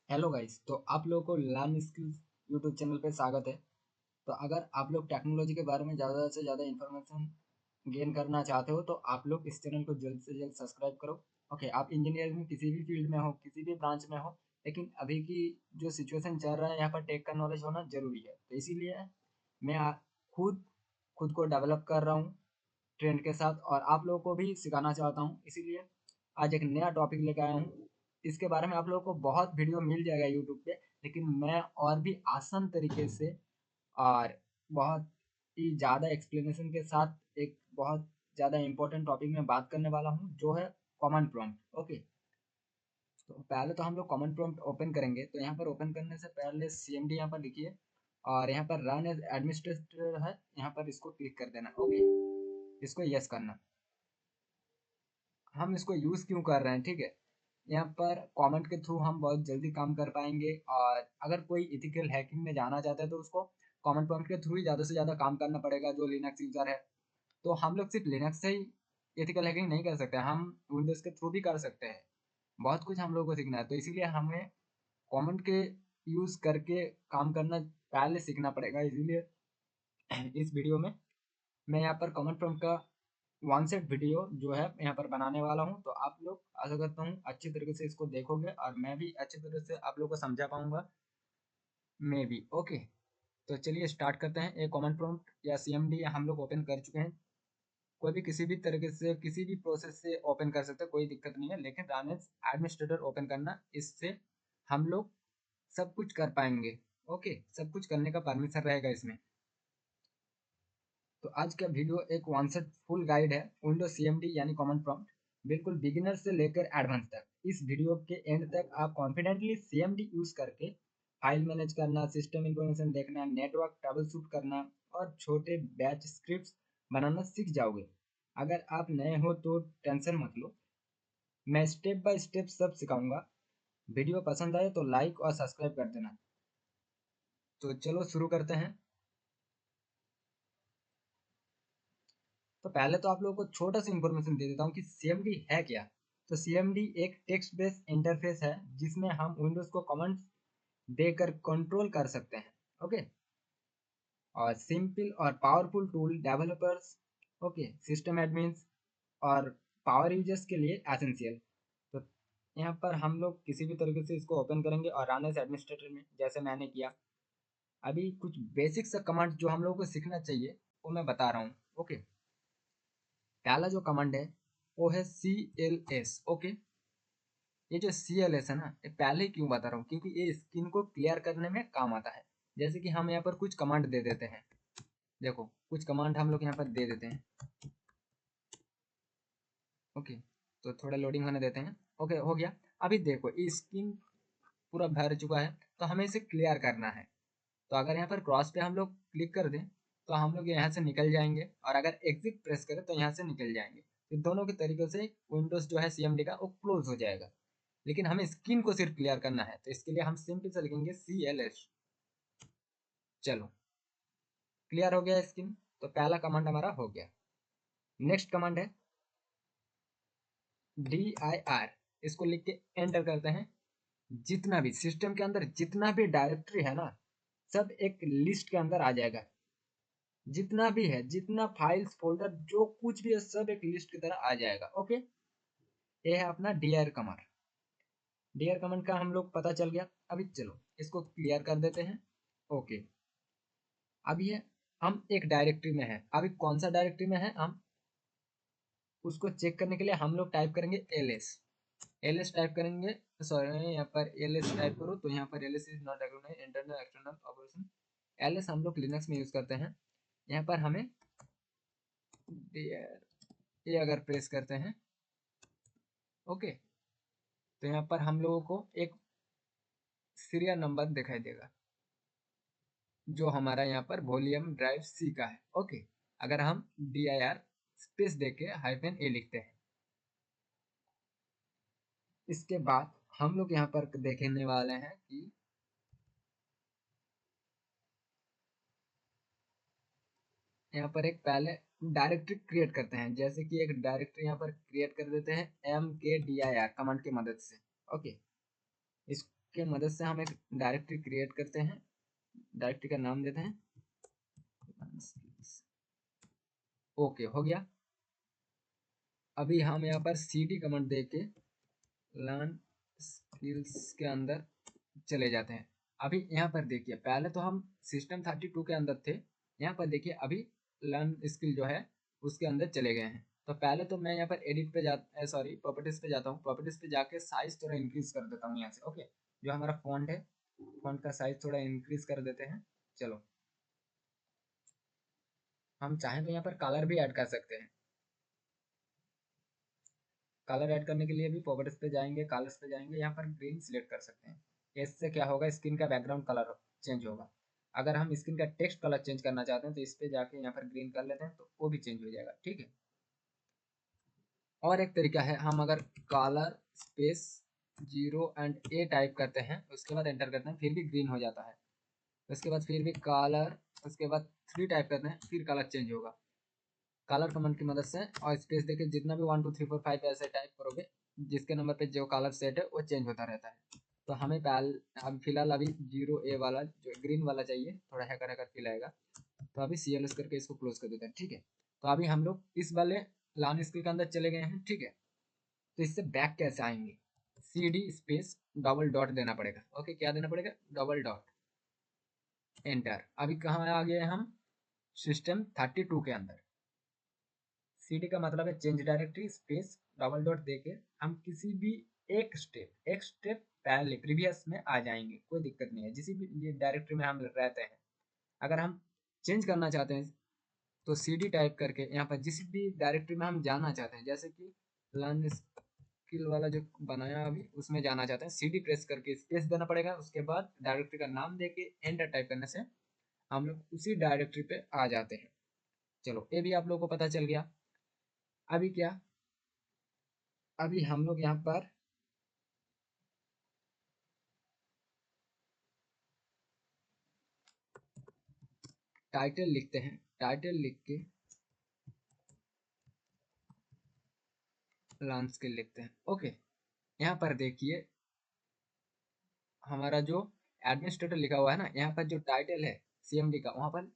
Hello guys, तो आप लोगों को लर्न स्किल्स यूट्यूब चैनल पे स्वागत है। तो अगर आप लोग टेक्नोलॉजी के बारे में ज़्यादा से ज़्यादा इन्फॉर्मेशन गेन करना चाहते हो तो आप लोग इस चैनल को जल्द से जल्द सब्सक्राइब करो। ओके, आप इंजीनियरिंग में किसी भी फील्ड में हो, किसी भी ब्रांच में हो, लेकिन अभी की जो सिचुएशन चल रहा है यहाँ पर टेक का नॉलेज होना ज़रूरी है। तो इसीलिए मैं खुद खुद को डेवलप कर रहा हूँ ट्रेंड के साथ, और आप लोगों को भी सिखाना चाहता हूँ। इसीलिए आज एक नया टॉपिक लेकर आया हूँ। इसके बारे में आप लोगों को बहुत वीडियो मिल जाएगा यूट्यूब पे, लेकिन मैं और भी आसान तरीके से और बहुत ही ज़्यादा एक्सप्लेनेशन के साथ एक बहुत ज़्यादा इम्पोर्टेंट टॉपिक में बात करने वाला हूँ, जो है कॉमन प्रॉम्प्ट। ओके, तो पहले तो हम लोग कॉमन प्रॉम्प्ट ओपन करेंगे। तो यहाँ पर ओपन करने से पहले CMD यहाँ पर लिखिए, और यहाँ पर रन एज एडमिनिस्ट्रेटर है, यहाँ पर इसको क्लिक कर देना। ओके, इसको यस करना। हम इसको यूज़ क्यों कर रहे हैं, ठीक है। यहाँ पर कमेंट के थ्रू हम बहुत जल्दी काम कर पाएंगे, और अगर कोई इथिकल हैकिंग में जाना चाहता है तो उसको कमेंट प्रॉम्प्ट के थ्रू ही ज़्यादा से ज़्यादा काम करना पड़ेगा, जो लिनक्स यूज़र है। तो हम लोग सिर्फ लिनक्स से ही एथिकल हैकिंग नहीं कर सकते, हम विंडोज़ के थ्रू भी कर सकते हैं। बहुत कुछ हम लोग को सीखना है, तो इसीलिए हमें कमेंट के यूज़ करके काम करना पहले सीखना पड़ेगा। इसीलिए इस वीडियो में मैं यहाँ पर कमेंट प्रॉम्प्ट का वन सेट वीडियो जो है यहाँ पर बनाने वाला हूँ। तो आप लोग आशा करता हूँ अच्छी तरीके से इसको देखोगे, और मैं भी अच्छी तरह से आप लोग को समझा पाऊंगा, मे बी। ओके, तो चलिए स्टार्ट करते हैं। एक कॉमन प्रॉम्प्ट या CMD हम लोग ओपन कर चुके हैं। कोई भी किसी भी तरीके से किसी भी प्रोसेस से ओपन कर सकते हैं, कोई दिक्कत नहीं है, लेकिन रन एज एडमिनिस्ट्रेटर ओपन करना, इससे हम लोग सब कुछ कर पाएंगे। ओके, सब कुछ करने का परमिशन रहेगा इसमें। तो आज का वीडियो एक वन सेट फुल गाइड है विंडोज CMD यानी कॉमन प्रॉम्प्ट, बिल्कुल बिगिनर से लेकर एडवांस तक। इस वीडियो के एंड तक आप कॉन्फिडेंटली CMD यूज करके फाइल मैनेज करना, सिस्टम इंफॉर्मेशन देखना, नेटवर्क ट्रबल शूट करना और छोटे बैच स्क्रिप्ट्स बनाना सीख जाओगे। अगर आप नए हो तो टेंशन मत लो, मैं स्टेप बाय स्टेप सब सिखाऊंगा। वीडियो पसंद आए तो लाइक और सब्सक्राइब कर देना। तो चलो शुरू करते हैं। तो पहले तो आप लोगों को छोटा सा इंफॉर्मेशन दे देता हूँ कि CMD है क्या। तो CMD एक टेक्स्ट बेस्ड इंटरफेस है, जिसमें हम विंडोज को कमांड्स देकर कंट्रोल कर सकते हैं। ओके, और सिंपल और powerful tool developers, okay, system admins और पावर यूजर्स के लिए एसेंशियल। तो यहाँ पर हम लोग किसी भी तरीके से इसको ओपन करेंगे और रन एज एडमिनिस्ट्रेटर में, जैसे मैंने किया। अभी कुछ बेसिक सा कमांड जो हम लोगों को सीखना चाहिए वो मैं बता रहा हूँ। ओके, पहला जो कमांड है वो है CLS। ओके, ये जो CLS है ना, ये पहले ही क्यों बता रहा हूँ, क्योंकि ये स्क्रीन को क्लियर करने में काम आता है। जैसे कि हम यहाँ पर कुछ कमांड दे देते हैं। देखो, कुछ कमांड हम लोग यहाँ पर दे देते हैं। ओके, तो थोड़ा लोडिंग होने देते हैं। ओके, हो गया। अभी देखो, ये स्क्रीन पूरा भर चुका है, तो हमें इसे क्लियर करना है। तो अगर यहाँ पर क्रॉस पे हम लोग क्लिक कर दें तो हम लोग यहाँ से निकल जाएंगे, और अगर एग्जिट प्रेस करें तो यहाँ से निकल जाएंगे। तो दोनों के तरीके से विंडोज जो है CMD का वो क्लोज हो जाएगा। लेकिन हमें स्क्रीन को सिर्फ क्लियर करना है, तो इसके लिए हम सिंपल से लिखेंगे CLS। चलो, क्लियर हो गया स्क्रीन। तो पहला कमांड हमारा हो गया। नेक्स्ट कमांड है DIR। इसको लिख के एंटर करते हैं। जितना भी सिस्टम के अंदर जितना भी डायरेक्टरी है ना, सब एक लिस्ट के अंदर आ जाएगा। जितना भी है, जितना फाइल्स फोल्डर जो कुछ भी है, सब एक लिस्ट की तरह आ जाएगा। ओके, ये है अपना DIR कमांड। DIR कमांड का हम लोग पता चल गया। अभी चलो इसको क्लियर कर देते हैं। ओके, अभी है हम एक डायरेक्टरी में है। अभी कौन सा डायरेक्टरी में है, हम उसको चेक करने के लिए हम लोग टाइप करेंगे ls टाइप करेंगे। सॉरी, यहाँ पर ls टाइप करो तो यहाँ पर ls is not recognised internal external operation. ls हम लोग लिनक्स में यूज करते हैं। यहाँ पर हमें dir ये अगर प्रेस करते हैं, ओके, तो यहाँ पर हम लोगों को एक सीरियल नंबर दिखाई देगा, जो हमारा यहाँ पर वॉल्यूम ड्राइव C का है। ओके, अगर हम dir स्पेस देके -a लिखते हैं, इसके बाद हम लोग यहाँ पर देखने वाले हैं कि यहाँ पर एक पहले डायरेक्टरी क्रिएट करते हैं। जैसे कि एक डायरेक्टरी यहाँ पर क्रिएट कर देते हैं mkdir कमांड की मदद से। ओके, इस के मदद से हम एक डायरेक्टरी क्रिएट करते हैं। डायरेक्टरी का नाम देते हैं, ओके हो गया। अभी हम यहाँ पर cd कमांड देके लर्न स्किल्स के अंदर चले जाते हैं। अभी यहाँ पर देखिए, पहले तो हम system32 के अंदर थे, यहाँ पर देखिए अभी लर्न स्किल जो है उसके अंदर चले गए हैं। तो पहले तो मैं यहाँ पर एडिट पे प्रॉपर्टीज पे जाता हूँ। प्रॉपर्टीज पे जाके साइज थोड़ा इंक्रीज कर देता हूँ यहाँ से। ओके, जो हमारा फॉन्ट है, फॉन्ट का साइज थोड़ा इंक्रीज कर देते हैं। चलो, हम चाहें तो यहाँ पर कलर भी ऐड कर सकते हैं। कलर ऐड करने के लिए भी प्रॉपर्टीज पे जाएंगे, कलर्स पे जाएंगे, यहाँ पर ग्रीन सिलेक्ट कर सकते हैं। इससे क्या होगा, स्क्रीन का बैकग्राउंड कलर चेंज होगा। अगर हम स्क्रीन का टेक्स्ट कलर चेंज करना चाहते हैं तो इस पे जाके यहाँ पर ग्रीन कर लेते हैं, तो वो भी चेंज हो जाएगा। ठीक है, और एक तरीका है, हम अगर कलर स्पेस 0 टाइप करते हैं, उसके बाद एंटर करते हैं, फिर भी ग्रीन हो जाता है। उसके बाद फिर भी कलर, उसके बाद 3 टाइप करते हैं, फिर कलर चेंज होगा। कलर कमांड की मदद से और स्पेस देके जितना भी 1 2 3 4 5 ऐसे टाइप करोगे, जिसके नंबर पे जो कलर सेट है वो चेंज होता रहता है। तो हमें अब फिलहाल अभी 0A वाला जो ग्रीन वाला चाहिए, थोड़ा हैकर हैकर फील आएगा, तो अभी CLS करके इसको क्लोज कर देते हैं। ठीक है, तो अभी हम लोग इस वाले लान स्किल के अंदर चले गए हैं। ठीक है, तो इससे बैक कैसे आएंगे, CD स्पेस डबल डॉट देना पड़ेगा। ओके, क्या देना पड़ेगा, डबल डॉट, एंटर। अभी कहाँ आ गए हम, system32 के अंदर। CD का मतलब है change directory, space double dot देके हम किसी भी एक स्टेप पहले प्रीवियस में आ जाएंगे, कोई दिक्कत नहीं है, जिस भी डायरेक्टरी में हम रहते हैं। अगर हम चेंज करना चाहते हैं तो CD टाइप करके यहाँ पर जिस भी डायरेक्टरी में हम जाना चाहते हैं, जैसे कि लर्न स्किल वाला जो बनाया अभी, उसमें जाना चाहते हैं, CD प्रेस करके स्पेस देना पड़ेगा। उसके बाद डायरेक्टरी का नाम देके एंटर टाइप करने से हम लोग उसी डायरेक्टरी पे आ जाते हैं। चलो, ये भी आप लोगों को पता चल गया। अभी क्या, अभी हम लोग यहाँ पर टाइटल लिखते हैं। टाइटल लिख के लर्न स्किल लिखते हैं। ओके, यहाँ पर देखिए हमारा जो एडमिनिस्ट्रेटर लिखा हुआ है ना, यहाँ पर जो टाइटल है CMD का, वहाँ पर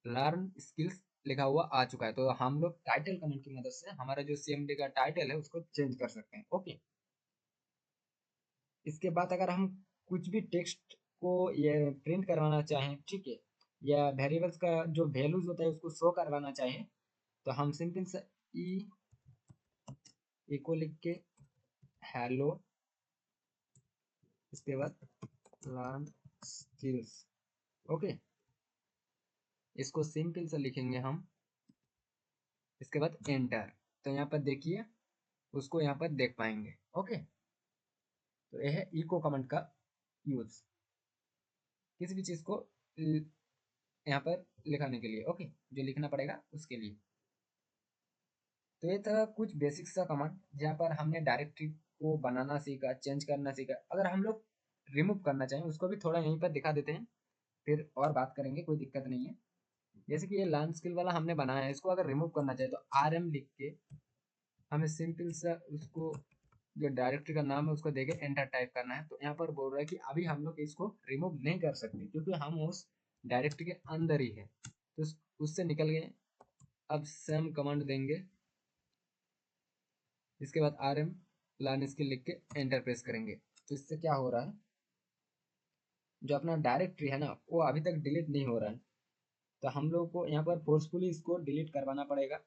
लर्न स्किल्स लिखा हुआ आ चुका है। तो हम लोग टाइटल कमेंट की मदद से हमारा जो CMD का टाइटल है उसको चेंज कर सकते हैं। ओके, इसके बाद अगर हम कुछ भी टेक्स्ट को ये प्रिंट करवाना चाहें, ठीक है, या वेरिएबल्स का जो वैल्यूज होता है उसको शो करवाना चाहें, तो हम सिंपल से इको लिख के हेलो, इसके बाद लर्न स्किल्स। ओके, इसको सिंपल से लिखेंगे हम, इसके बाद एंटर। तो यहाँ पर देखिए उसको यहाँ पर देख पाएंगे। ओके, तो यह है इको कमांड का यूज किसी भी चीज को यहाँ पर लिखाने के लिए। ओके, जो लिखना पड़ेगा उसके लिए। तो ये था कुछ बेसिक सा कमांड, जहाँ पर हमने डायरेक्टरी को बनाना सीखा, चेंज करना सीखा। अगर हम लोग रिमूव करना चाहें उसको भी थोड़ा यहीं पर दिखा देते हैं, फिर और बात करेंगे, कोई दिक्कत नहीं है। जैसे कि ये लर्न स्किल वाला हमने बनाया है, इसको अगर रिमूव करना चाहे तो RM लिख के हमें सिंपल सा उसको जो डायरेक्टरी का नाम है उसको देके एंटर टाइप करना है। तो यहाँ पर बोल रहा है कि अभी हम लोग इसको रिमूव नहीं कर सकते क्योंकि हम उस डायरेक्टरी के अंदर ही है, तो उससे निकल गए। अब सम कमांड देंगे, इसके बाद RM लर्न स्किल लिख के एंटर प्रेस करेंगे। तो इससे क्या हो रहा है, जो अपना डायरेक्टरी है ना वो अभी तक डिलीट नहीं हो रहा है, तो हम लोग को यहाँ पर फोर्सफुली इसको डिलीट करवाना पड़ेगा।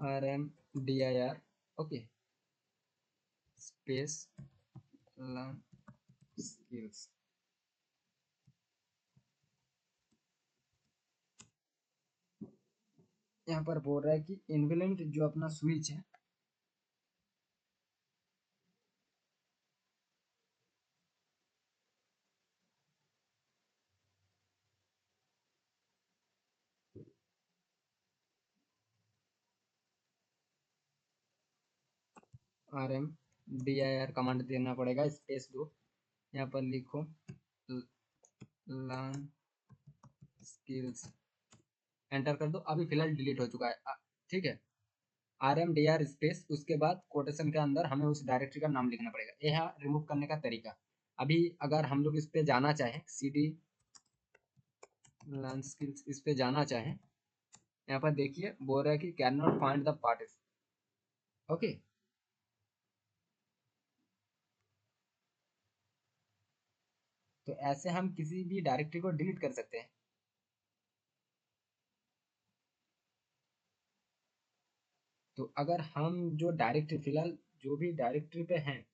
RMDIR, okay, space learn skills. यहाँ पर बोल रहा है कि इन्वेलेंट जो अपना स्विच है, RMDIR कमांड देना पड़ेगा, स्पेस दो, यहाँ पर लिखो लर्न स्किल्स एंटर कर दो। अभी फिलहाल डिलीट हो चुका है, ठीक है। RMDR स्पेस उसके बाद कोटेशन के अंदर हमें उस डायरेक्टरी का नाम लिखना पड़ेगा। यह रिमूव करने का तरीका। अभी अगर हम लोग इस पे जाना चाहें, CD लर्न स्किल्स इस पे जाना चाहें, यहाँ पर देखिए बोल रहा है कि can not find the parties. Okay, तो ऐसे हम किसी भी डायरेक्टरी को डिलीट कर सकते हैं। तो अगर हम जो डायरेक्टरी फिलहाल जो भी डायरेक्टरी पे हैं,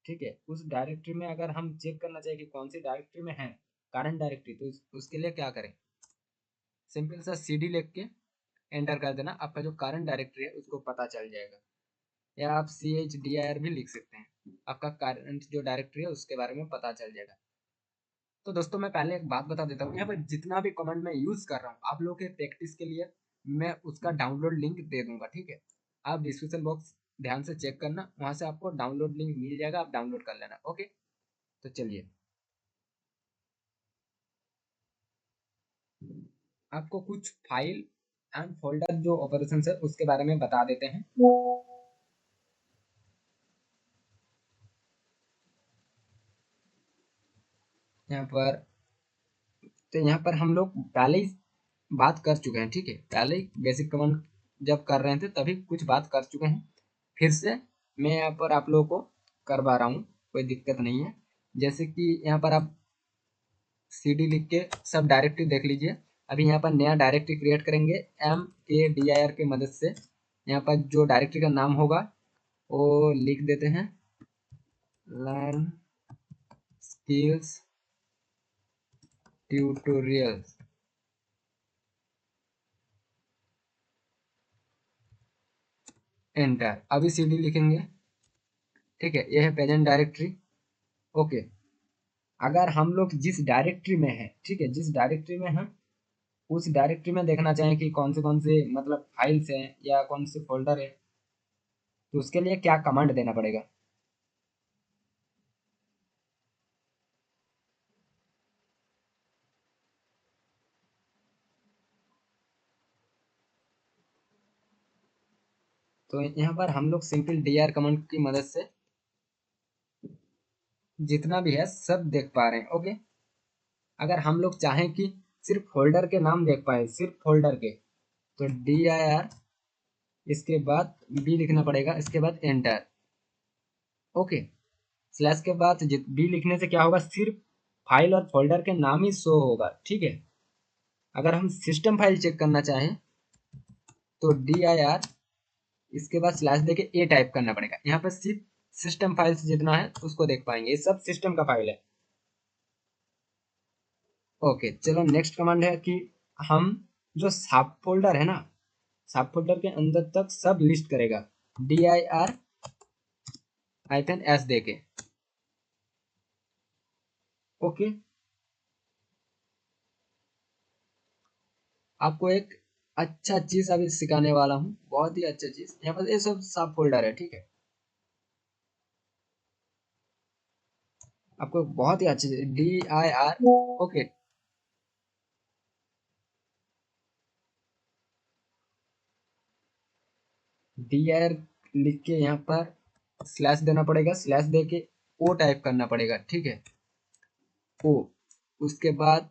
ठीक है, उस डायरेक्टरी में अगर हम चेक करना चाहिए कि कौन सी डायरेक्टरी में है करंट डायरेक्टरी, तो उसके लिए क्या करें, सिंपल सा CD लिख के एंटर कर देना। आपका जो करंट डायरेक्टरी है उसको पता चल जाएगा। या आप CHDIR भी लिख सकते हैं, आपका करंट जो डायरेक्टरी है उसके बारे में पता चल जाएगा। तो दोस्तों मैं पहले एक बात बता देता हूँ, यहाँ पर जितना भी कमेंट मैं यूज कर रहा हूँ आप लोगों के प्रैक्टिस के लिए मैं उसका डाउनलोड लिंक दे दूंगा, ठीक है। आप डिस्क्रिप्शन बॉक्स ध्यान से चेक करना, वहां से आपको डाउनलोड लिंक मिल जाएगा, आप डाउनलोड कर लेना। ओके, तो चलिए आपको कुछ फाइल एंड फोल्डर जो ऑपरेशन है उसके बारे में बता देते हैं। यहाँ पर तो यहाँ पर हम लोग पहले ही बात कर चुके हैं, ठीक है। पहले ही बेसिक कमांड जब कर रहे थे तभी कुछ बात कर चुके हैं। फिर से मैं यहाँ पर आप लोगों को करवा रहा हूँ, कोई दिक्कत नहीं है। जैसे कि यहाँ पर आप CD लिख के सब डायरेक्टरी देख लीजिए। अभी यहाँ पर नया डायरेक्टरी क्रिएट करेंगे MKDIR की मदद से। यहाँ पर जो डायरेक्टरी का नाम होगा वो लिख देते हैं, लर्न स्किल्स ट्यूटोरियल्स, एंटर। अभी CD लिखेंगे, ठीक है। यह है प्रेजेंट डायरेक्टरी। ओके, अगर हम लोग जिस डायरेक्टरी में है, ठीक है, जिस डायरेक्टरी में हम उस डायरेक्टरी में देखना चाहें कि कौन से मतलब फाइल्स हैं या कौन से फोल्डर है, तो उसके लिए क्या कमांड देना पड़ेगा। तो यहाँ पर हम लोग सिंपल DR कमांड की मदद से जितना भी है सब देख पा रहे हैं। ओके, अगर हम लोग चाहें कि सिर्फ फोल्डर के नाम देख पाए, सिर्फ फोल्डर के, तो DIR इसके बाद B लिखना पड़ेगा, इसके बाद एंटर। ओके, स्लैश के बाद B लिखने से क्या होगा, सिर्फ फाइल और फोल्डर के नाम ही शो होगा, ठीक है। अगर हम सिस्टम फाइल चेक करना चाहें तो DIR इसके बाद स्लैश देके A टाइप करना पड़ेगा। यहाँ पर सिर्फ सिस्टम फाइल्स जितना है उसको देख पाएंगे, ये सब सिस्टम का फाइल है। ओके, चलो नेक्स्ट कमांड है कि हम जो सब फोल्डर है ना, सब फोल्डर के अंदर तक सब लिस्ट करेगा, DIR-S देके। ओके, आपको एक अच्छा चीज अभी सिखाने वाला हूँ, बहुत ही अच्छा चीज। यहाँ पर ये सब फोल्डर है, ठीक है। आपको बहुत ही अच्छे DIR, ओके, DIR लिख के यहाँ पर स्लैश देना पड़ेगा, स्लैश दे के O टाइप करना पड़ेगा, ठीक है। O, उसके बाद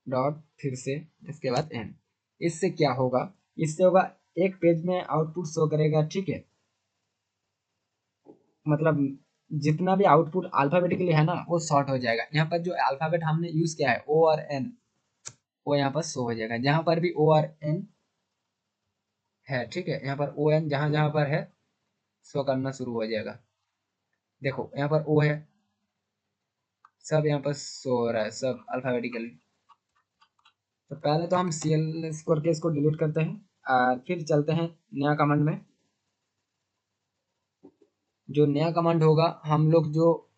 डॉट, फिर से इसके बाद N। इससे क्या होगा, इससे होगा एक पेज में आउटपुट शो करेगा, ठीक है। मतलब जितना भी आउटपुट अल्फाबेटिकली है ना वो शॉर्ट हो जाएगा। यहाँ पर जो अल्फाबेट हमने यूज किया है O और N, वो यहाँ पर शो हो जाएगा। जहां पर भी O और N है, ठीक है, यहाँ पर ON जहां जहां पर है शो करना शुरू हो जाएगा। देखो यहाँ पर O है, सब यहाँ पर शो हो रहा है, सब अल्फाबेटिकली। तो पहले तो हम CLS करके इसको डिलीट करते हैं, और फिर चलते हैं नया कमांड में। जो नया कमांड होगा, हम लोग जो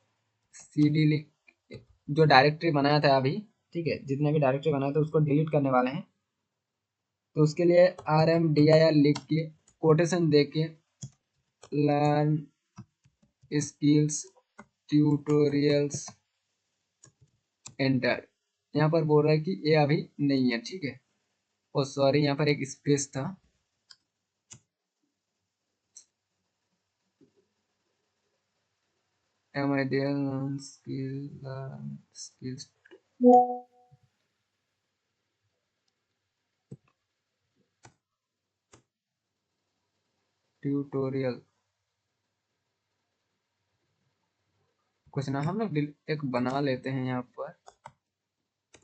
CD लिख जो डायरेक्टरी बनाया था अभी, ठीक है, जितने भी डायरेक्टरी बनाया था उसको डिलीट करने वाले हैं। तो उसके लिए RMDIR लिख के कोटेशन दे के लर्न स्किल्स ट्यूटोरियल्स, एंटर। यहाँ पर बोल रहा है कि ये अभी नहीं है, ठीक है। ओ सॉरी, यहाँ पर एक स्पेस था। Am I there on skills tutorial. कुछ ना, हम लोग एक बना लेते हैं यहाँ पर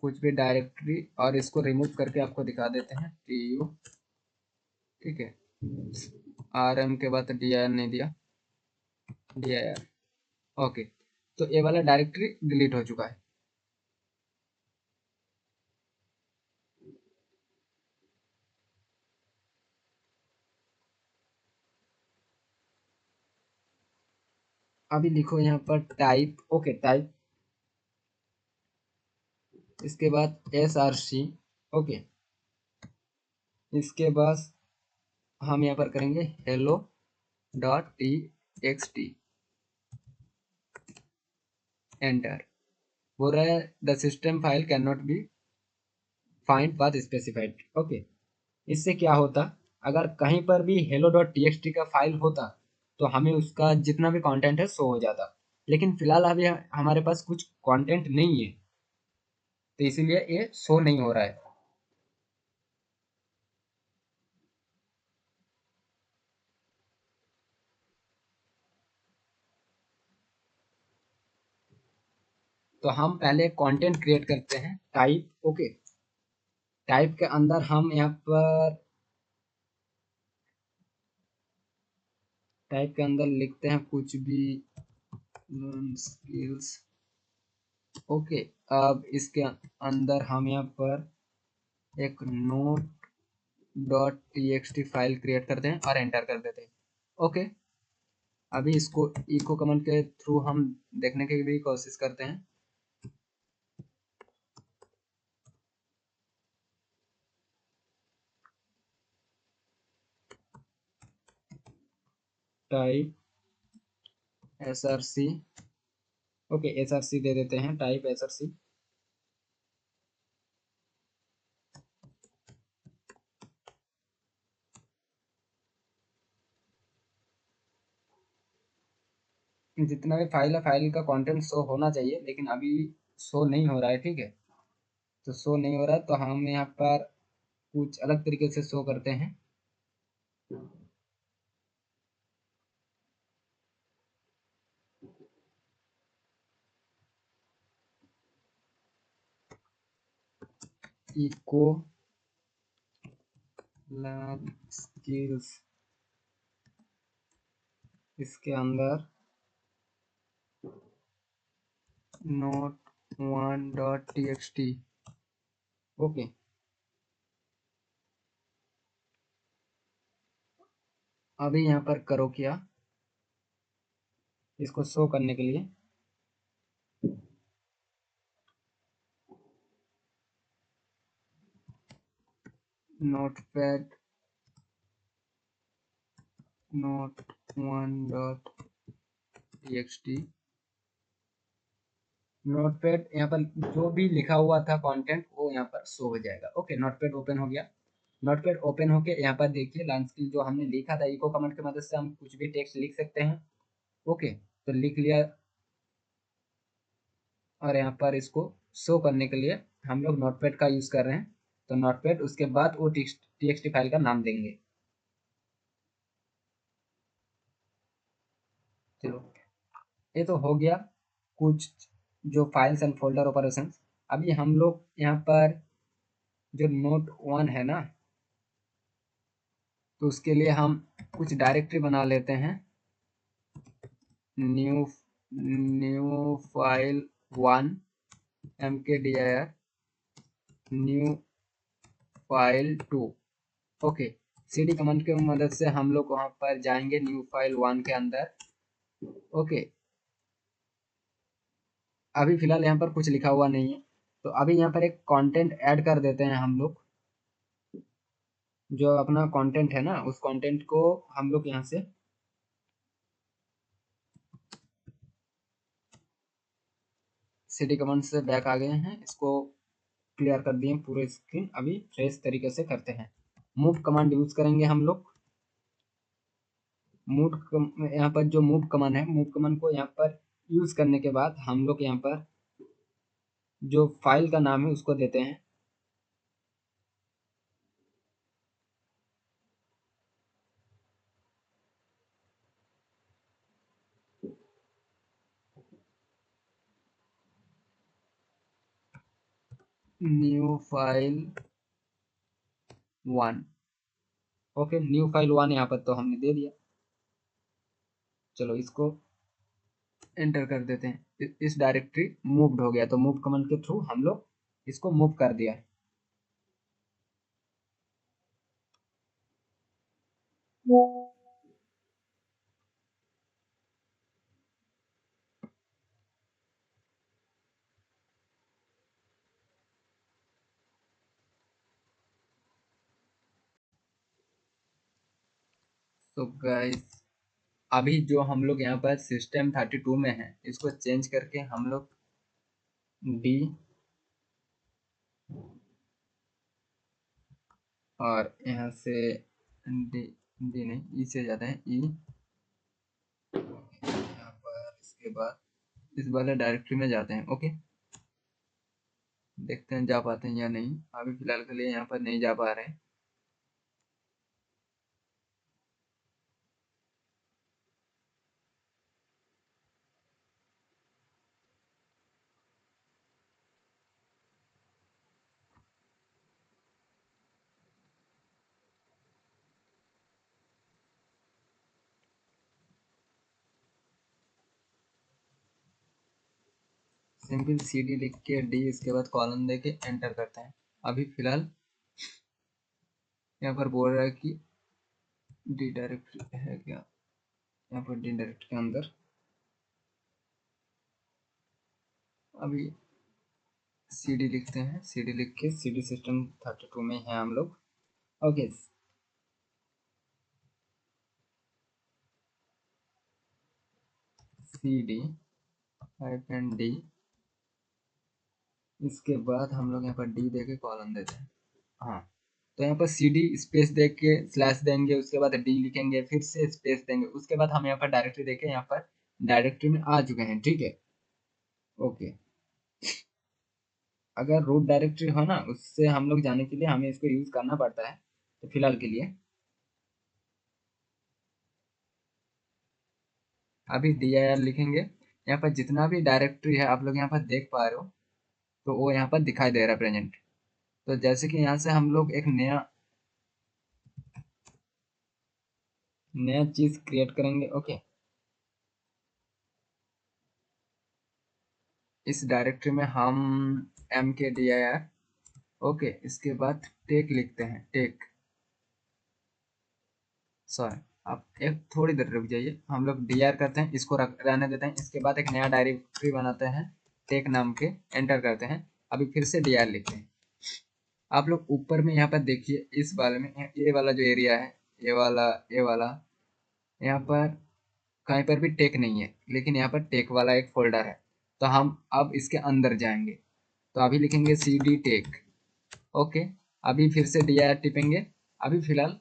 कुछ भी डायरेक्टरी, और इसको रिमूव करके आपको दिखा देते हैं tu, ठीक है। rm के बाद dir नहीं दिया, dir, ओके। तो ये वाला डायरेक्टरी डिलीट हो चुका है। अभी लिखो यहाँ पर टाइप, ओके टाइप, इसके बाद src, ओके। इसके बाद हम यहाँ पर करेंगे hello डॉट txt, एंटर। बोल रहा है the system file can not be find path specified, okay. इससे क्या होता, अगर कहीं पर भी hello डॉट txt का फाइल होता तो हमें उसका जितना भी कंटेंट है शो हो जाता, लेकिन फिलहाल अभी हमारे पास कुछ कंटेंट नहीं है, तो इसीलिए ये शो नहीं हो रहा है। तो हम पहले कंटेंट क्रिएट करते हैं, टाइप, ओके। टाइप के अंदर हम यहाँ पर टाइप के अंदर लिखते हैं कुछ भी स्किल्स, ओके। अब इसके अंदर हम यहाँ पर एक note dot TXT file create करते हैं और एंटर कर देते हैं, ओके। अभी इसको इको कमांड के थ्रू हम देखने की भी कोशिश करते हैं। टाइप src, ओके src दे देते हैं, टाइप src। जितना भी फाइल है, फाइल का कंटेंट शो होना चाहिए, लेकिन अभी शो नहीं हो रहा है, ठीक है। तो शो नहीं हो रहा है, तो हम यहाँ पर कुछ अलग तरीके से शो करते हैं। इको लैब स्किल्स, इसके अंदर note one dot TXT, okay. अभी यहाँ पर करो क्या, इसको शो करने के लिए notepad note one dot TXT, notepad यहाँ पर जो भी लिखा हुआ था कंटेंट वो यहाँ पर शो हो जाएगा, ओके। नोटपैड ओपन हो गया। नोटपैड ओपन होके यहाँ पर देखिए लाइन स्किल जो हमने लिखा था, इको कमांड की मदद से हम कुछ भी टेक्स्ट लिख सकते हैं, ओके। तो लिख लिया, और यहाँ पर इसको शो करने के लिए हम लोग नोटपैड का यूज कर रहे हैं। तो नोटपैड, उसके बाद वो टीएक्सटी फाइल का नाम देंगे। चलो, ये तो हो गया कुछ जो फाइल्स एंड फोल्डर ऑपरेशन। अभी हम लोग यहाँ पर जो नोट वन है ना, तो उसके लिए हम कुछ डायरेक्टरी बना लेते हैं। New new file one mkdir new file two, okay. cd command की मदद से हम लोग वहां पर जाएंगे न्यू फाइल वन के अंदर, ओके। अभी फिलहाल यहाँ पर कुछ लिखा हुआ नहीं है, तो अभी यहाँ पर एक कंटेंट ऐड कर देते हैं हम लोग। जो अपना कंटेंट है ना, उस कंटेंट को हम लोग यहाँ से cd कमांड से बैक आ गए हैं, इसको क्लियर कर दिए पूरे स्क्रीन। अभी फ्रेश तरीके से करते हैं। मूव कमांड यूज करेंगे हम लोग। यहाँ पर जो मूव कमांड है, मूव कमांड को यहाँ पर यूज करने के बाद हम लोग यहाँ पर जो फाइल का नाम है उसको देते हैं new file 1। Okay, new file 1 यहाँ पर तो हमने दे दिया। चलो इसको एंटर कर देते हैं। इस डायरेक्टरी मूव्ड हो गया, तो मूव कमांड के थ्रू हम लोग इसको मूव कर दिया है। तो गाइस, अभी जो हम लोग यहाँ पर सिस्टम 32 में है, इसको चेंज करके हम लोग डी और यहाँ से डी डी नहीं, ई से जाते हैं, ई यहाँ पर। इसके बाद इस वाले डायरेक्टरी में जाते हैं। ओके, देखते हैं जा पाते हैं या नहीं। अभी फिलहाल के लिए यहाँ पर नहीं जा पा रहे हैं। सिंपल सी डी लिख के डी, इसके बाद कॉलम दे के एंटर करते हैं। अभी फिलहाल यहाँ पर बोल रहा है कि डी डायरेक्टरी है क्या। यहाँ पर डी डायरेक्टरी के अंदर अभी सी डी लिखते हैं। सी डी लिख के सी डी सिस्टम 32 में है हम लोग। Okay, C D hyphen D, इसके बाद हम लोग यहाँ पर डी दे के कॉलम देते हैं। हाँ, तो यहाँ पर सी डी स्पेस दे के स्लैश देंगे, उसके बाद डी लिखेंगे, फिर से स्पेस देंगे, उसके बाद हम यहाँ पर डायरेक्टरी देके यहाँ पर डायरेक्टरी में आ चुके हैं। ठीक है, ओके। अगर रूट डायरेक्टरी हो ना, उससे हम लोग जाने के लिए हमें इसको यूज करना पड़ता है। तो फिलहाल के लिए अभी डी आई आर लिखेंगे। यहाँ पर जितना भी डायरेक्टरी है आप लोग यहाँ पर देख पा रहे हो, तो वो यहाँ पर दिखाई दे रहा है प्रेजेंट। तो जैसे कि यहाँ से हम लोग एक नया नया चीज क्रिएट करेंगे। ओके, इस डायरेक्टरी में हम एम के डी आई आर, ओके, इसके बाद टेक लिखते हैं। टेक, सॉरी, आप एक थोड़ी देर रुक जाइए। हम लोग डी आर करते हैं, इसको रहने देते हैं। इसके बाद एक नया डायरेक्टरी बनाते हैं टेक नाम के, एंटर करते हैं। अभी फिर से डी आर लिखते हैं। आप लोग ऊपर में यहाँ पर देखिए, इस वाले में ये वाला जो एरिया है, ये वाला यहाँ पर कहीं पर भी टेक नहीं है, लेकिन यहाँ पर टेक वाला एक फोल्डर है। तो हम अब इसके अंदर जाएंगे, तो अभी लिखेंगे सी डी टेक। ओके, अभी फिर से डी आर टिपेंगे। अभी फिलहाल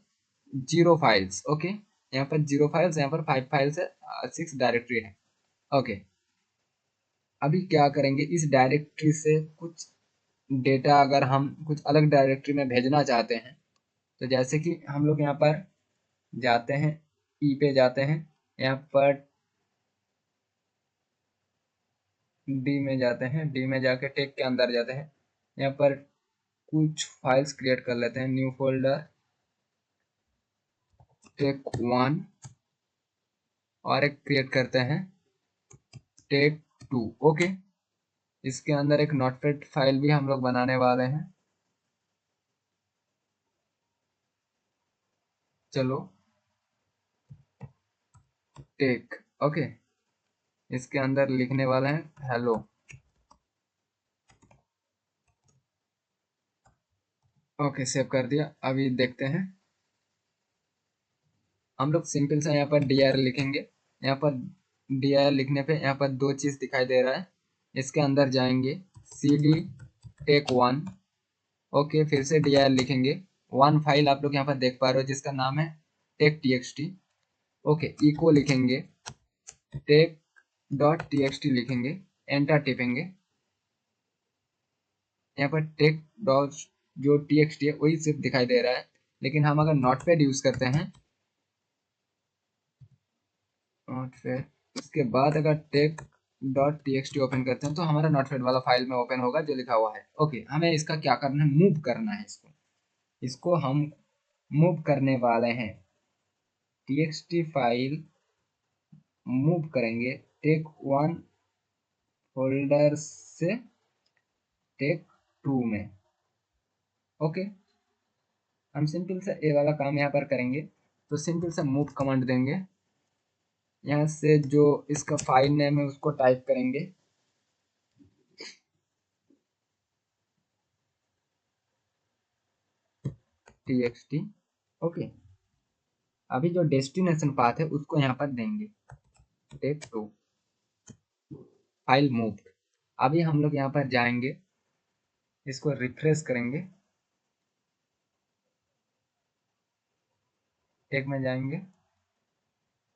0 फाइल्स। ओके, यहाँ पर 0 फाइल्स, यहाँ पर 5 फाइल्स है, 6 डायरेक्टरी है। ओके, अभी क्या करेंगे, इस डायरेक्टरी से कुछ डेटा अगर हम कुछ अलग डायरेक्टरी में भेजना चाहते हैं, तो जैसे कि हम लोग यहाँ पर जाते हैं, ई पे जाते हैं, यहाँ पर डी में जाते हैं, डी में जाके टेक के अंदर जाते हैं। यहाँ पर कुछ फाइल्स क्रिएट कर लेते हैं। न्यू फोल्डर टेक 1, और एक क्रिएट करते हैं टेक 2। ओके, इसके अंदर एक नोटपैड फाइल भी हम लोग बनाने वाले हैं। चलो, टेक, ओके, इसके अंदर लिखने वाले हैं हेलो। ओके, सेव कर दिया। अभी देखते हैं, हम लोग सिंपल सा यहाँ पर डी आर लिखेंगे। यहाँ पर डी आर लिखने पे यहाँ पर दो चीज दिखाई दे रहा है। इसके अंदर जाएंगे, सी डी टेक 1, ओके, फिर से dir लिखेंगे। वन फाइल आप लोग यहाँ पर देख पा रहे हो जिसका नाम है टेक.txt। ओके, इको लिखेंगे, टेक.txt लिखेंगे, एंटर टिपेंगे। यहाँ पर टेक डॉट जो txt है वही सिर्फ दिखाई दे रहा है, लेकिन हम अगर नोटपैड यूज करते हैं, नोटपैड उसके बाद अगर टेक डॉट txt ओपन करते हैं तो हमारा नोटपैड वाला फाइल में ओपन होगा जो लिखा हुआ है। ओके, हमें इसका क्या करना है, मूव करना है इसको। इसको हम मूव करने वाले हैं। txt फाइल मूव करेंगे टेक वन फोल्डर से टेक टू में। ओके, हम सिंपल से ये वाला काम यहाँ पर करेंगे। तो सिंपल से मूव कमांड देंगे, यहाँ से जो इसका फाइल नेम है उसको टाइप करेंगे, txt। ओके, अभी जो डेस्टिनेशन पाथ है उसको यहाँ पर देंगे टेक टू, फाइल मूव। अभी हम लोग यहाँ पर जाएंगे, इसको रिफ्रेश करेंगे, टेक में जाएंगे,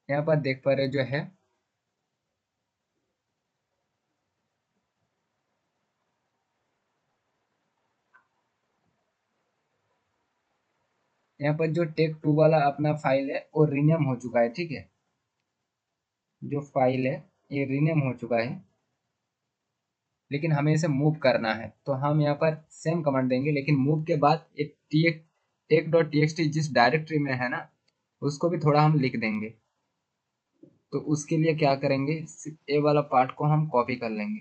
यहाँ पर देख पा रहे जो है यहाँ पर जो टेक टू वाला अपना फाइल है वो रीनेम हो चुका है। ठीक है, जो फाइल है ये रीनेम हो चुका है, लेकिन हमें इसे मूव करना है। तो हम यहाँ पर सेम कमांड देंगे, लेकिन मूव के बाद एक टेक डॉट टी जिस डायरेक्टरी में है ना उसको भी थोड़ा हम लिख देंगे। तो उसके लिए क्या करेंगे, ए वाला पार्ट को हम कॉपी कर लेंगे,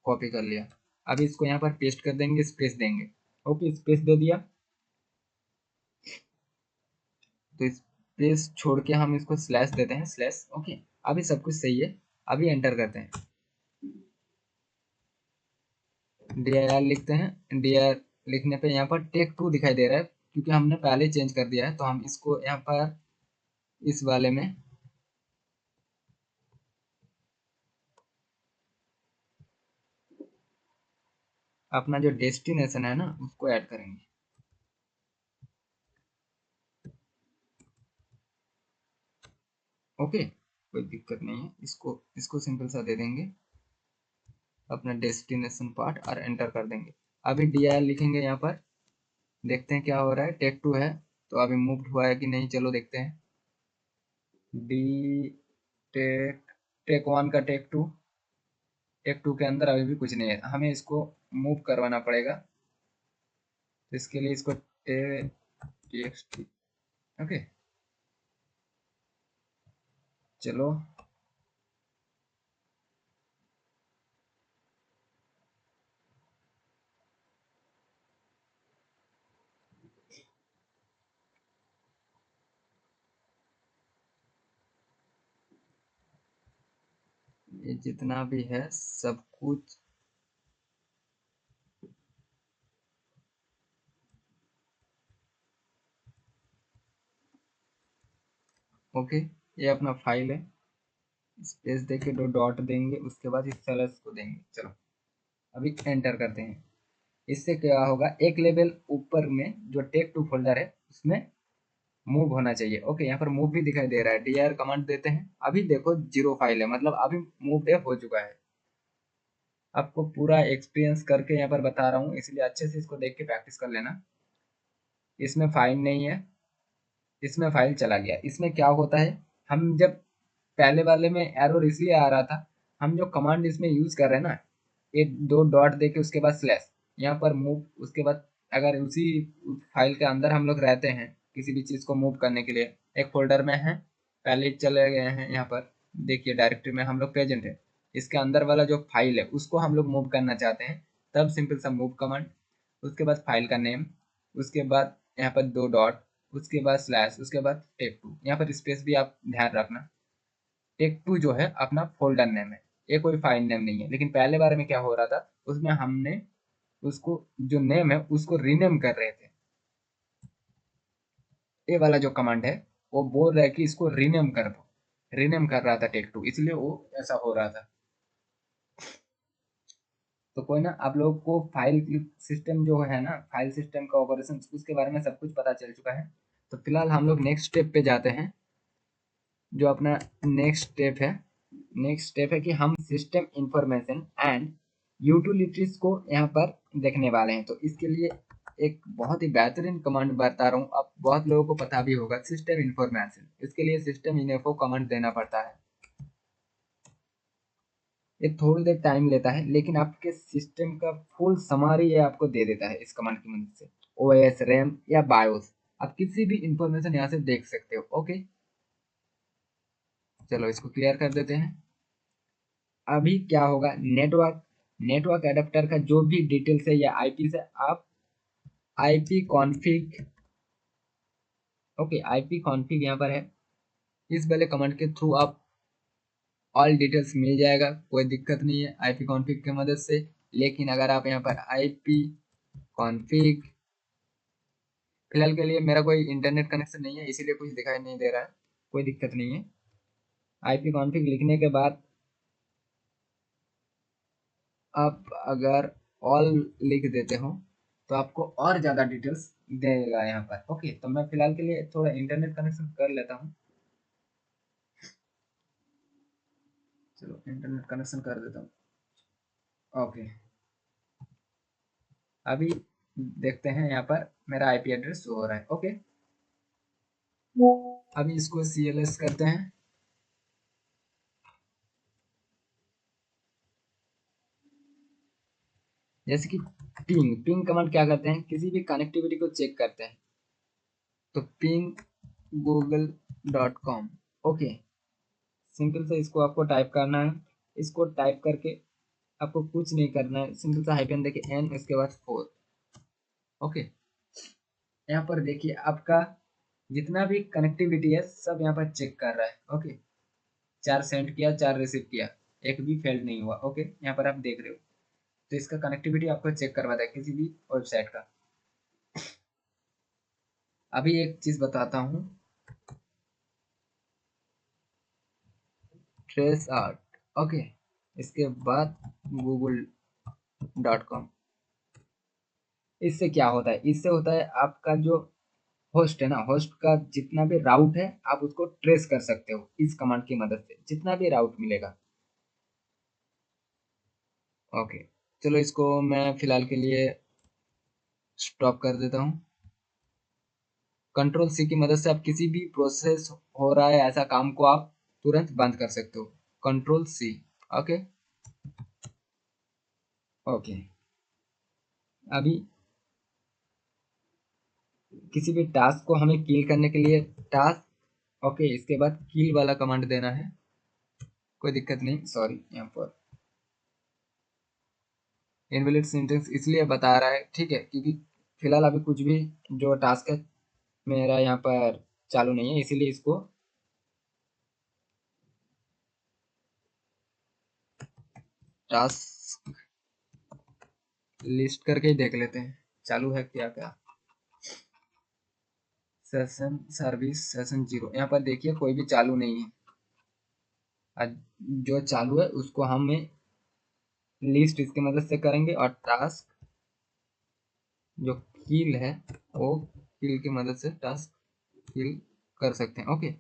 कॉपी कर लिया। अभी इसको यहाँ पर पेस्ट कर देंगे, स्पेस देंगे। ओके, स्पेस दे दिया, तो स्पेस छोड़ के हम इसको स्लैश देते हैं, स्लैश। ओके, अभी सब कुछ सही है। अभी एंटर करते हैं, dir लिखते हैं। dir लिखने पे यहाँ पर टेक टू दिखाई दे रहा है, क्योंकि हमने पहले चेंज कर दिया है। तो हम इसको यहाँ पर इस वाले में अपना जो डेस्टिनेशन है ना उसको ऐड करेंगे। ओके, कोई दिक्कत नहीं है, इसको इसको सिंपल सा दे देंगे अपना डेस्टिनेशन पार्ट और एंटर कर देंगे। अभी dir लिखेंगे यहाँ पर, देखते हैं क्या हो रहा है। टेक टू है तो अभी मूव हुआ है कि नहीं, चलो देखते हैं। डी टेक टेक वन का टेक टू के अंदर अभी भी कुछ नहीं है, हमें इसको मूव करवाना पड़ेगा। तो इसके लिए इसको टेक्स्ट। ओके, चलो ये जितना भी है सब कुछ ओके। ये अपना फाइल है, स्पेस देके दो डॉट देंगे, उसके बाद इस सेलेस को देंगे। चलो अभी एंटर करते हैं। इससे क्या होगा, एक लेवल ऊपर में जो टेक टू फोल्डर है उसमें मूव होना चाहिए। ओके, यहाँ पर मूव भी दिखाई दे रहा है। dir कमांड देते हैं, अभी देखो जीरो फाइल है, मतलब अभी मूव हो चुका है। आपको पूरा एक्सपीरियंस करके यहाँ पर बता रहा हूँ, इसलिए अच्छे से इसको देख के प्रैक्टिस कर लेना। इसमें फाइल नहीं है, इसमें फाइल चला गया। इसमें क्या होता है, हम जब पहले वाले में एरर इसलिए आ रहा था, हम जो कमांड इसमें यूज कर रहे हैं ना, एक दो डॉट दे के उसके बाद स्लैश, यहाँ पर मूव, उसके बाद अगर उसी फाइल के अंदर हम लोग रहते हैं किसी भी चीज़ को मूव करने के लिए, एक फोल्डर में है, पहले चले गए हैं, यहाँ पर देखिए डायरेक्टरी में हम लोग प्रेजेंट है, इसके अंदर वाला जो फाइल है उसको हम लोग मूव करना चाहते हैं, तब सिंपल सा मूव कमांड, उसके बाद फाइल का नेम, उसके बाद यहाँ पर दो डॉट, उसके बाद स्लैश, उसके बाद टेक टू। यहाँ पर स्पेस भी आप ध्यान रखना। टेक टू जो है अपना फोल्डर नेम है, ये कोई फाइल नेम नहीं है। लेकिन पहले बारे में क्या हो रहा था, उसमें हमने उसको जो नेम है उसको रीनेम कर रहे थे। ये वाला जो कमांड है वो बोल रहा है कि इसको रीनेम कर दो, रीनेम कर रहा था टेक टू, इसलिए वो ऐसा हो रहा था। तो कोई ना, आप लोगों को फाइल सिस्टम जो है ना, फाइल सिस्टम का ऑपरेशन, उसके बारे में सब कुछ पता चल चुका है। तो फिलहाल हम लोग नेक्स्ट स्टेप पे जाते हैं। जो अपना नेक्स्ट स्टेप है कि हम सिस्टम इंफॉर्मेशन एंड यूटिलिटीज को यहाँ पर देखने वाले हैं। तो इसके लिए एक बहुत ही बेहतरीन कमांड बता रहा हूँ, अब बहुत लोगों को पता भी होगा, सिस्टम इंफॉर्मेशन। इसके लिए सिस्टम इन्फो कमांड देना पड़ता है। ये थोड़ी देर टाइम लेता है, लेकिन आपके सिस्टम का फुल समरी ये आपको दे देता है इस कमांड की मदद से। ओएस, रैम या बायोस, आप किसी भी इंफॉर्मेशन यहाँ से देख सकते हो। ओके, चलो इसको क्लियर कर देते हैं। अभी क्या होगा, नेटवर्क एडेप्टर का जो भी डिटेल्स है या आईपी से आप IP config, okay IP config यहाँ पर है, इस वाले कमांड के थ्रू आप ऑल डिटेल्स मिल जाएगा, कोई दिक्कत नहीं है आईपी कॉन्फ़िग की मदद से। लेकिन अगर आप यहाँ पर आईपी कॉन्फ़िग, फिलहाल के लिए मेरा कोई इंटरनेट कनेक्शन नहीं है इसीलिए कुछ दिखाई नहीं दे रहा है, कोई दिक्कत नहीं है। आईपी कॉन्फ़िग लिखने के बाद आप अगर ऑल लिख देते हो तो आपको और ज़्यादा डिटेल्स देगा यहाँ पर। ओके, तो मैं फिलहाल के लिए थोड़ा इंटरनेट कनेक्शन कर लेता हूँ। चलो इंटरनेट कनेक्शन कर देता हूँ। ओके, अभी देखते हैं यहाँ पर मेरा आईपी एड्रेस शो हो रहा है। ओके, अभी इसको सीएलएस करते हैं। जैसे कि पिंग कमांड क्या करते हैं, किसी भी कनेक्टिविटी को चेक करते हैं। तो पिंग google.com। ओके, सिंपल से इसको आपको टाइप करना है। इसको टाइप करके आपको कुछ नहीं करना है, सिंपल सा हाइफन देखिए एन, इसके बाद 4। ओके, यहाँ पर देखिए आपका जितना भी कनेक्टिविटी है सब यहाँ पर चेक कर रहा है। ओके, 4 सेंड किया, 4 रिसीव किया, एक भी फेल्ड नहीं हुआ। ओके, यहाँ पर आप देख रहे हो। तो इसका कनेक्टिविटी आपको चेक करवाता है किसी भी वेबसाइट का। अभी एक चीज बताता हूँ, ट्रेस आर्ट। ओके, इसके बाद google.com। इससे क्या होता है, इससे होता है आपका जो होस्ट है ना, होस्ट का जितना भी राउट है आप उसको ट्रेस कर सकते हो इस कमांड की मदद से, जितना भी राउट मिलेगा। ओके, चलो इसको मैं फिलहाल के लिए स्टॉप कर देता हूँ। कंट्रोल सी की मदद से आप किसी भी प्रोसेस हो रहा है ऐसा काम को आप तुरंत बंद कर सकते हो। Control C. ओके, ओके, अभी किसी भी टास्क को हमें किल करने के लिए टास्क, ओके, इसके बाद किल वाला कमांड देना है। कोई दिक्कत नहीं, सॉरी, यहाँ पर इनवैलिड सिंटेक्स इसलिए बता रहा है, ठीक है, क्योंकि फिलहाल अभी कुछ भी जो टास्क है मेरा यहाँ पर चालू नहीं है, इसीलिए इसको टास्क लिस्ट करके ही देख लेते हैं चालू है क्या क्या। सेशन सर्विस सेशन 0, यहाँ पर देखिए कोई भी चालू नहीं है। जो चालू है उसको हमें लिस्ट इसकी मदद से करेंगे, और टास्क जो किल है वो किल की मदद से टास्क किल कर सकते हैं। ओके,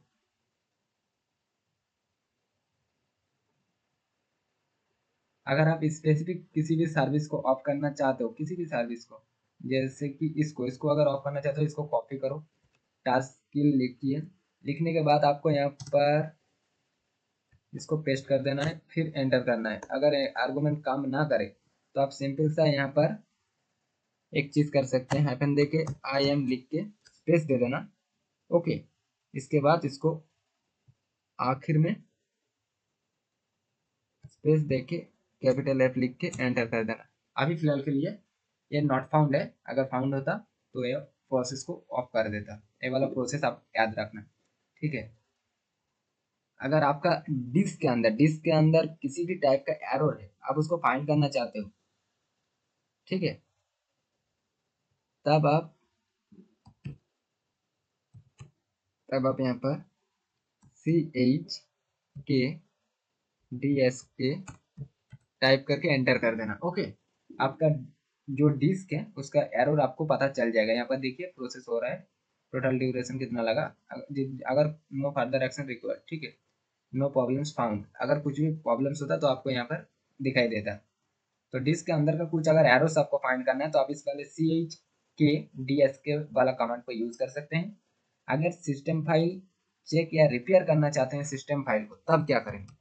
अगर आप स्पेसिफिक किसी भी सर्विस को ऑफ करना चाहते हो, किसी भी सर्विस को, जैसे कि इसको अगर ऑफ करना चाहते हो, इसको कॉपी करो, टास्क किल लिखिए, लिखने के बाद आपको यहाँ पर इसको पेस्ट कर देना है, फिर एंटर करना है। अगर आर्गुमेंट काम ना करे तो आप सिंपल सा यहाँ पर एक चीज कर सकते हैं, हाइफन दे के आई एम लिख के स्पेस दे देना। ओके, इसके बाद इसको आखिर में स्पेस दे के कैपिटल एफ लिख के एंटर कर देना। अभी फिलहाल के लिए ये नॉट फाउंड है, अगर फाउंड होता तो ये प्रोसेस को ऑफ कर देता। ये वाला प्रोसेस आप याद रखना, ठीक है। अगर आपका डिस्क के अंदर किसी भी टाइप का एरर है, आप उसको फाइंड करना चाहते हो, ठीक है, तब आप यहाँ पर CHKDSK टाइप करके एंटर कर देना। ओके, आपका जो डिस्क है उसका एरर आपको पता चल जाएगा। यहाँ पर देखिए प्रोसेस हो रहा है, टोटल ड्यूरेशन कितना लगा। अगर नो फर्दर एक्शन रिक्वायर्ड, ठीक है, नो प्रॉब्लम्स फाउंड, अगर कुछ भी प्रॉब्लम्स होता तो आपको यहाँ पर दिखाई देता। तो डिस्क के अंदर का कुछ अगर एरोस आपको फाइंड करना है तो आप इस वाले CHKDSK वाला कमांड को यूज कर सकते हैं। अगर सिस्टम फाइल चेक या रिपेयर करना चाहते हैं सिस्टम फाइल को, तब क्या करेंगे?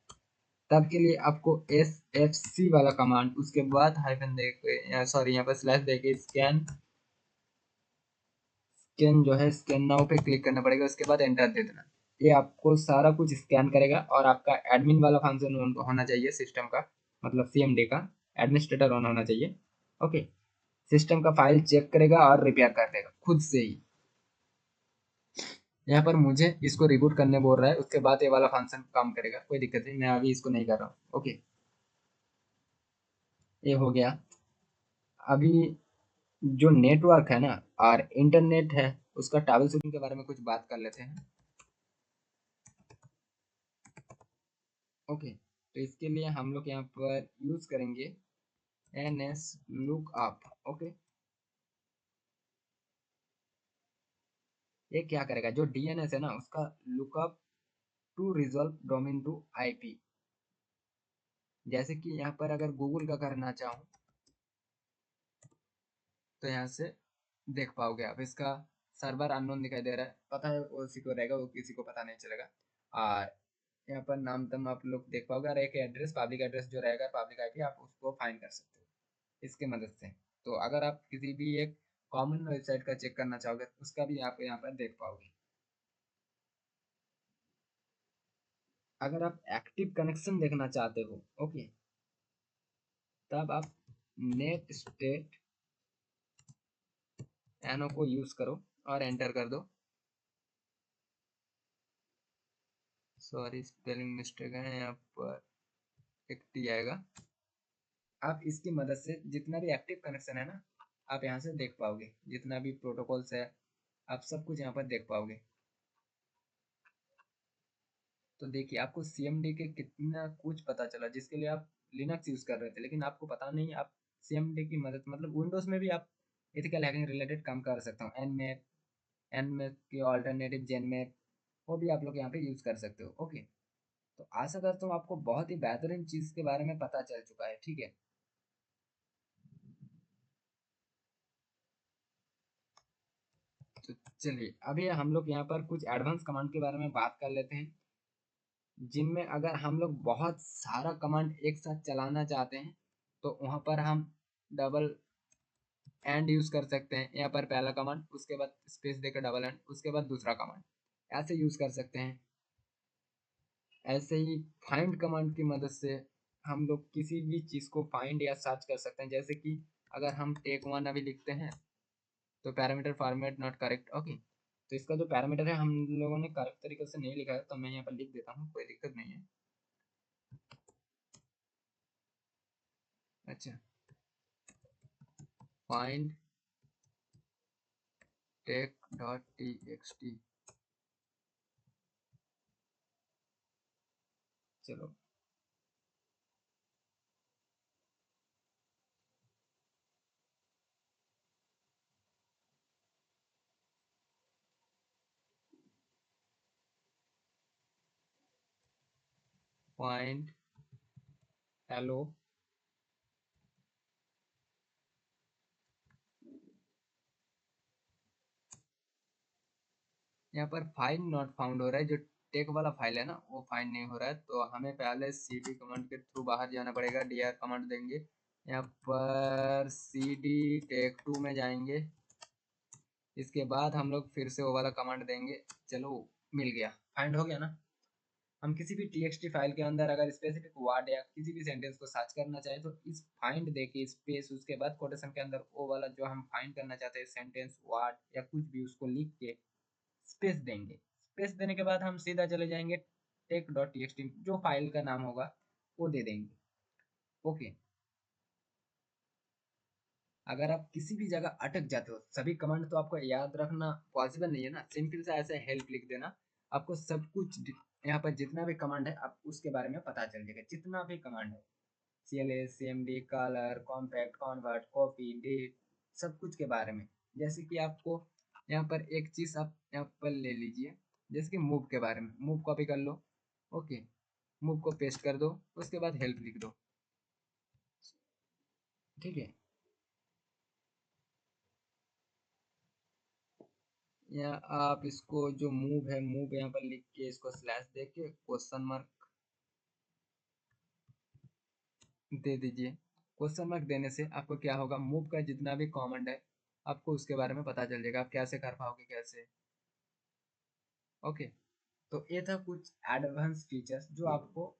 तब के लिए आपको SFC वाला कमांड, उसके बाद हाइफन देके, सॉरी यहाँ पर स्लैश देके स्कैन स्कैन जो है स्कैन नाउ पे क्लिक करना पड़ेगा, उसके बाद एंटर दे देना। ये आपको सारा कुछ स्कैन करेगा और आपका एडमिन वाला फंक्शन होना चाहिए सिस्टम का, मतलब CMD का एडमिनिस्ट्रेटर ऑन होना चाहिए। ओके, सिस्टम का फाइल चेक करेगा और रिपेयर कर देगा खुद से ही। यहाँ पर मुझे इसको रिबूट करने बोल रहा है, उसके बाद ये वाला फंक्शन काम करेगा, कोई दिक्कत नहीं, मैं अभी इसको नहीं कर रहा हूँ। ओके, ये हो गया। अभी जो नेटवर्क है ना और इंटरनेट है, उसका ट्रैवल शूटिंग के बारे में कुछ बात कर लेते हैं। ओके, तो इसके लिए हम लोग यहाँ पर यूज करेंगे NS lookup। ओके, ये क्या करेगा, जो DNS है ना उसका lookup to resolve domain to IP। जैसे कि यहाँ पर अगर गूगल का करना चाहूँ तो यहाँ से देख पाओगे आप, इसका सर्वर अननोन दिखाई दे रहा है, पता है वो उसी को रहेगा, वो किसी को पता नहीं चलेगा। और यहाँ पर नाम तम आप लोग देख पाओगे, और एक एड्रेस पब्लिक एड्रेस जो रहेगा पब्लिक IP, आप उसको फाइंड कर सकते हो इसके मदद से। तो अगर आप किसी भी एक कॉमन वेबसाइट का चेक करना चाहोगे उसका भी आप यहाँ पर देख पाओगे। अगर आप एक्टिव कनेक्शन देखना चाहते हो, ओके, तब आप नेट स्टेट एनो को यूज करो और एंटर कर दो। सॉरी स्पेलिंग मिस्टेक है, यहाँ पर एक टी आएगा। आप इसकी मदद से जितना भी एक्टिव कनेक्शन है ना, आप यहाँ से देख पाओगे, जितना भी प्रोटोकॉल्स है आप सब कुछ यहाँ पर देख पाओगे। तो देखिए आपको CMD के कितना कुछ पता चला, जिसके लिए आप लिनक्स यूज कर रहे थे लेकिन आपको पता नहीं, आप CMD की मदद, मतलब विंडोज में भी आप एथिकल हैकिंग रिलेटेड काम कर सकते हो। एनमैप की ऑल्टरनेटिव जेनमैप, वो भी आप लोग यहाँ पे यूज कर सकते हो। ओके, तो आशा करता हूँ आपको बहुत ही बेहतरीन चीज के बारे में पता चल चुका है, ठीक है। तो चलिए अभी हम लोग यहाँ पर कुछ एडवांस कमांड के बारे में बात कर लेते हैं, जिनमें अगर हम लोग बहुत सारा कमांड एक साथ चलाना चाहते हैं तो वहाँ पर हम डबल एंड यूज कर सकते हैं। यहाँ पर पहला कमांड, उसके बाद स्पेस देकर डबल एंड, उसके बाद दूसरा कमांड, ऐसे यूज कर सकते हैं। ऐसे ही फाइंड कमांड की मदद से हम लोग किसी भी चीज को फाइंड या सर्च कर सकते हैं। जैसे कि अगर हम टेक वन अभी लिखते हैं तो parameter format not correct. Okay, तो इसका जो पैरामीटर है हम लोगों ने करेक्ट तरीके से नहीं लिखा है, तो मैं यहाँ पर लिख देता हूँ, कोई दिक्कत नहीं है। अच्छा, फाइंड टेक डॉट txt, चलो फाइंड हेलो। यहाँ पर फाइल नॉट फाउंड हो रहा है, जो टेक वाला फाइल है ना वो फाइंड नहीं हो रहा है, तो हमें पहले cd कमांड के थ्रू बाहर जाना पड़ेगा, dr कमांड देंगे, यहाँ पर cd टेक 2 में जाएंगे, इसके बाद हम लोग फिर से वो वाला कमांड देंगे। चलो मिल गया, फाइंड हो गया ना। हम किसी भी txt फाइल के अंदर अगर स्पेसिफिक वर्ड या किसी भी सेंटेंस को सर्च करना चाहे तो इस फाइंड दे के स्पेस, उसके बाद कोटेशन के अंदर वो वाला जो हम फाइंड करना चाहते हैं सेंटेंस वर्ड या कुछ भी, उसको लिख के स्पेस देंगे। स्पेस देने के बाद हम सीधा चले जाएंगे टेक डॉट टी जो फाइल का नाम होगा वो दे देंगे। ओके, अगर आप किसी भी जगह अटक जाते हो, सभी कमांड तो आपको याद रखना पॉसिबल नहीं है ना, सिंपल सा ऐसे हेल्प लिख देना, आपको सब कुछ यहाँ पर जितना भी कमांड है आप उसके बारे में पता चल जाएगा, जितना भी कमांड है CLS, CMD, colour, compact, convert, copy, date, सब कुछ के बारे में। जैसे कि आपको यहाँ पर एक चीज़ आप यहाँ पर ले लीजिए, जैसे कि मूव के बारे में। मूव कॉपी कर लो, ओके, मूव को पेस्ट कर दो, उसके बाद हेल्प लिख दो, ठीक है। या आप इसको जो मूव है, मूव यहाँ पर लिख के इसको स्लैश दे के क्वेश्चन मार्क दे दीजिए। क्वेश्चन मार्क देने से आपको क्या होगा, मूव का जितना भी कमांड है आपको उसके बारे में पता चल जाएगा, आप कैसे कर पाओगे कैसे। ओके, तो ये था कुछ एडवांस फीचर्स जो आपको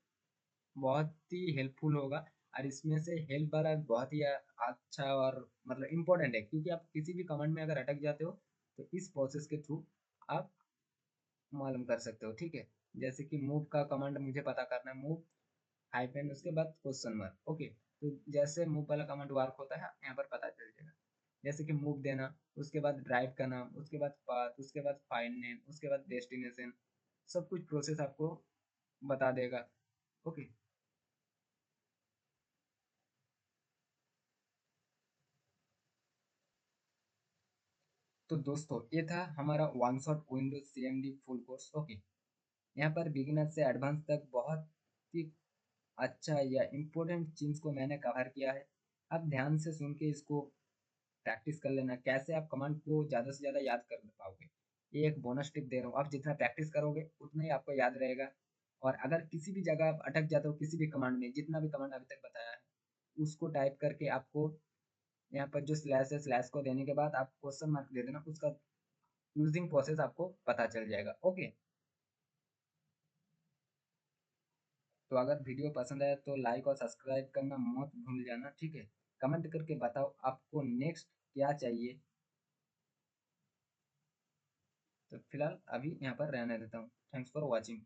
बहुत ही हेल्पफुल होगा। और इसमें से हेल्प वाला बहुत ही अच्छा और मतलब इम्पोर्टेंट है, क्योंकि आप किसी भी कमांड में अगर अटक जाते हो तो इस प्रोसेस के थ्रू आप मालूम कर सकते हो, ठीक है। जैसे कि मूव का कमांड मुझे पता करना है, मूव हाइफन उसके बाद क्वेश्चन मार्क, ओके। तो जैसे मूव वाला कमांड वर्क होता है यहाँ पर पता चल जाएगा। जैसे कि मूव देना, उसके बाद ड्राइव का नाम, उसके बाद पाथ, उसके बाद फाइल नेम, उसके बाद डेस्टिनेशन, सब कुछ प्रोसेस आपको बता देगा, ओके। तो दोस्तों ये था हमारा one shot Windows CMD full course, okay. यहाँ पर बिगिनर से एडवांस तक बहुत ही अच्छा या इम्पोर्टेंट चीज़ को मैंने कवर किया है। आप ध्यान से सुन के इसको प्रैक्टिस कर लेना, कैसे आप कमांड को ज़्यादा से ज़्यादा याद कर पाओगे। ये एक बोनस टिप दे रहा हूँ, आप जितना प्रैक्टिस करोगे उतना ही आपको याद रहेगा। और अगर किसी भी जगह आप अटक जाते हो किसी भी कमांड में, जितना भी कमांड अभी तक बताया है उसको टाइप करके आपको यहाँ पर जो स्लैश है, स्लैश को देने के बाद आप क्वेश्चन मार्क दे देना, उसका यूजिंग प्रोसेस आपको पता चल जाएगा, ओके। तो अगर वीडियो पसंद आया तो लाइक और सब्सक्राइब करना मत भूल जाना, ठीक है। कमेंट करके बताओ आपको नेक्स्ट क्या चाहिए। तो फिलहाल अभी यहाँ पर रहने देता हूँ। Thanks for watching.